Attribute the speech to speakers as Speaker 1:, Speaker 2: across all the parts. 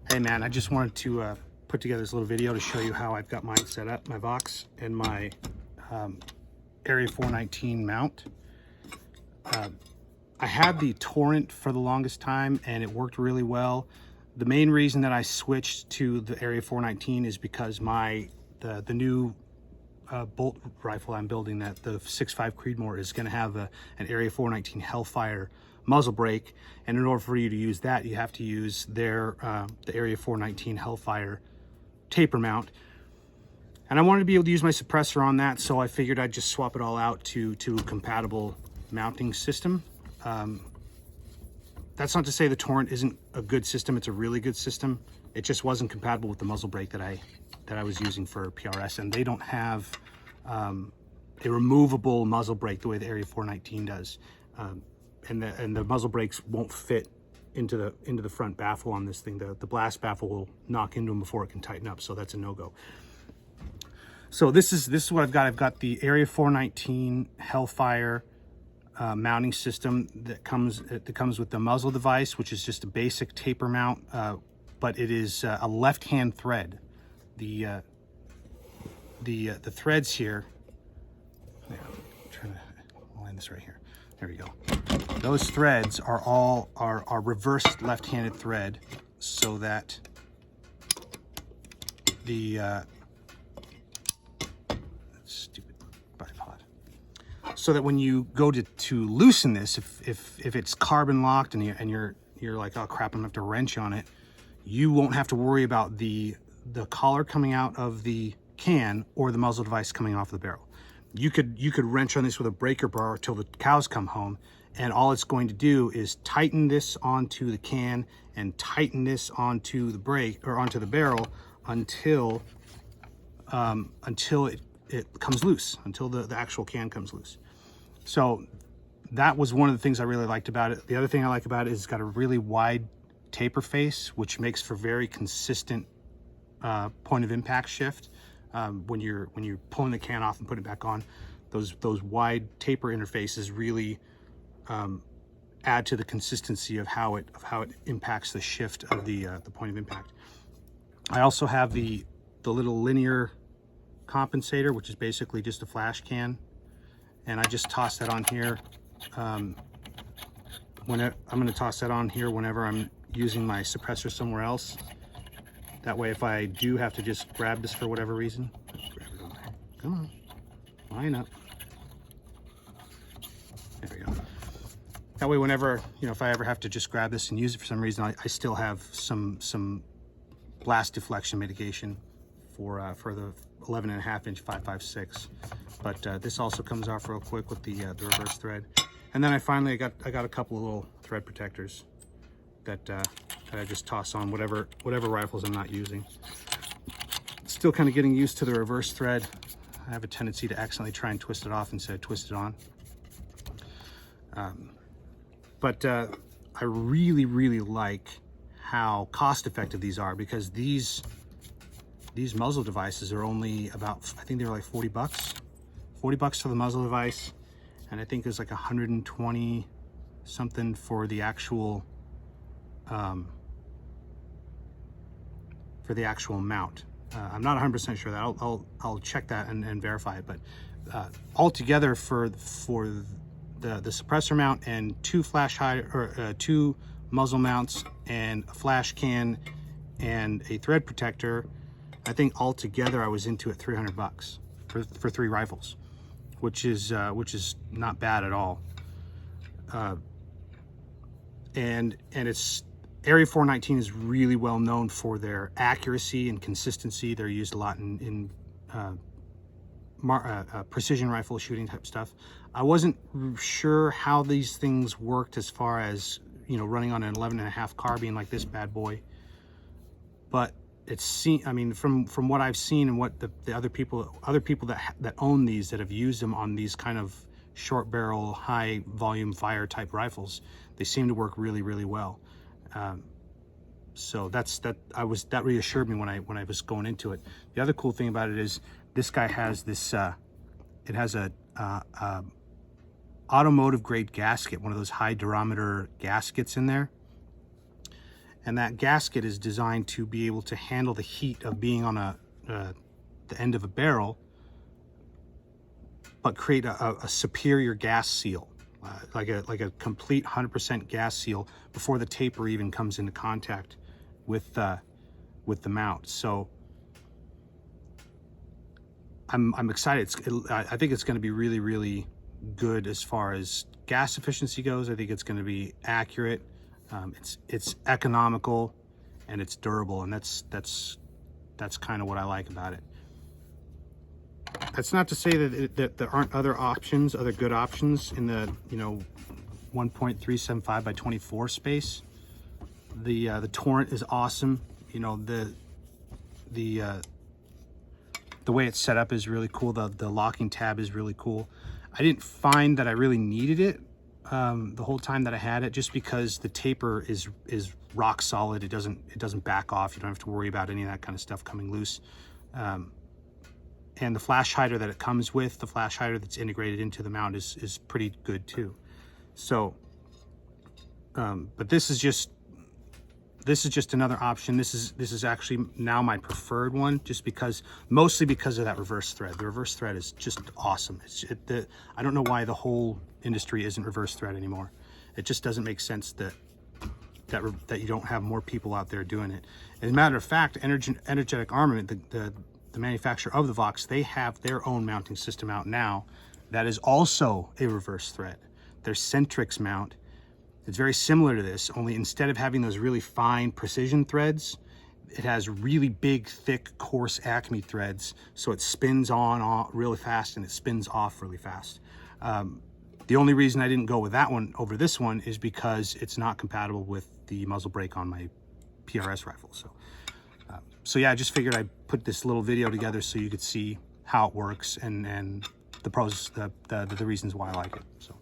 Speaker 1: Hey man, I just wanted to put together this little video to show you how I've got mine set up, my Vox and my Area 419 mount. I had the Torrent for the longest time and it worked really well. The main reason that I switched to the Area 419 is because the new bolt rifle I'm building, that the 6.5 Creedmoor, is going to have an Area 419 Hellfire muzzle brake, and in order for you to use that, you have to use the Area 419 Hellfire taper mount. And I wanted to be able to use my suppressor on that, so I figured I'd just swap it all out to a compatible mounting system. That's not to say the Torrent isn't a good system. It's a really good system. It just wasn't compatible with the muzzle brake that I was using for PRS, and they don't have a removable muzzle brake the way the Area 419 does. And the muzzle brakes won't fit into the front baffle on this thing. The blast baffle will knock into them before it can tighten up, so that's a no-go. So this is what I've got. I've got the Area 419 Hellfire mounting system that comes with the muzzle device, which is just a basic taper mount, but it is a left-hand thread. The threads here. Yeah, I'm trying to line this right here. There we go. Those threads are all reversed left-handed thread, so that the stupid bipod. So that when you go to loosen this, if it's carbon locked and you're like, oh crap, I'm gonna have to wrench on it, you won't have to worry about the collar coming out of the can or the muzzle device coming off the barrel. You could wrench on this with a breaker bar till the cows come home, and all it's going to do is tighten this onto the can and tighten this onto the brake or onto the barrel until it comes loose, until the actual can comes loose. So that was one of the things I really liked about it. The other thing I like about it is it's got a really wide taper face, which makes for very consistent point of impact shift. When you're pulling the can off and putting it back on, those wide taper interfaces really add to the consistency of how it impacts the shift of the point of impact. I also have the little linear compensator, which is basically just a flash can, and I just toss that on here. I'm going to toss that on here whenever I'm using my suppressor somewhere else. That way, if I do have to just grab this for whatever reason, come on, line up. There we go. That way, whenever, if I ever have to just grab this and use it for some reason, I still have some blast deflection mitigation for the 11.5-inch 5.56. But this also comes off real quick with the reverse thread. And then I got a couple of little thread protectors that I just toss on whatever rifles I'm not using. Still kind of getting used to the reverse thread. I have a tendency to accidentally try and twist it off instead of twist it on. But I really like how cost-effective these are, because these muzzle devices are only about, I think they were like 40 bucks. 40 bucks for the muzzle device, and I think there's like 120 something for the actual mount. I'm not 100% sure that I'll check that and verify it, but altogether for the suppressor mount and two muzzle mounts and a flash can and a thread protector, I think altogether I was into it 300 bucks for 3 rifles, which is not bad at all. And it's Area 419 is really well known for their accuracy and consistency. They're used a lot in precision rifle shooting type stuff. I wasn't sure how these things worked as far as running on an 11.5 carbine like this bad boy, but from what I've seen and what the other people that own these, that have used them on these kind of short barrel, high volume fire type rifles, they seem to work really well. So that reassured me when I was going into it. The other cool thing about it is this guy has this. It has a automotive grade gasket, one of those high durometer gaskets in there, And that gasket is designed to be able to handle the heat of being on the end of a barrel, but create a superior gas seal, like a complete 100% gas seal before the taper even comes into contact with the mount. So I'm excited. I think it's going to be really, really good as far as gas efficiency goes. I think it's going to be accurate. It's economical, and it's durable, and that's kind of what I like about it. That's not to say that there aren't other options, other good options in the 1.375 by 24 space. The Torrent is awesome. The way it's set up is really cool. The locking tab is really cool. I didn't find that I really needed it the whole time that I had it, just because the taper is rock solid. It doesn't back off. You don't have to worry about any of that kind of stuff coming loose. And the flash hider that it comes with, the flash hider that's integrated into the mount, is pretty good too. So, but this is just another option. This is actually now my preferred one, just mostly because of that reverse thread. The reverse thread is just awesome. I don't know why the whole industry isn't reverse thread anymore. It just doesn't make sense that you don't have more people out there doing it. As a matter of fact, Energetic Armament, the manufacturer of the Vox, they have their own mounting system out now that is also a reverse thread. Their Centrix mount, it's very similar to this, only instead of having those really fine precision threads, it has really big, thick, coarse Acme threads, so it spins on really fast and it spins off really fast. The only reason I didn't go with that one over this one is because it's not compatible with the muzzle brake on my PRS rifle. So yeah, I just figured I'd put this little video together so you could see how it works and the pros, the reasons why I like it. So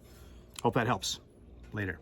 Speaker 1: hope that helps. Later.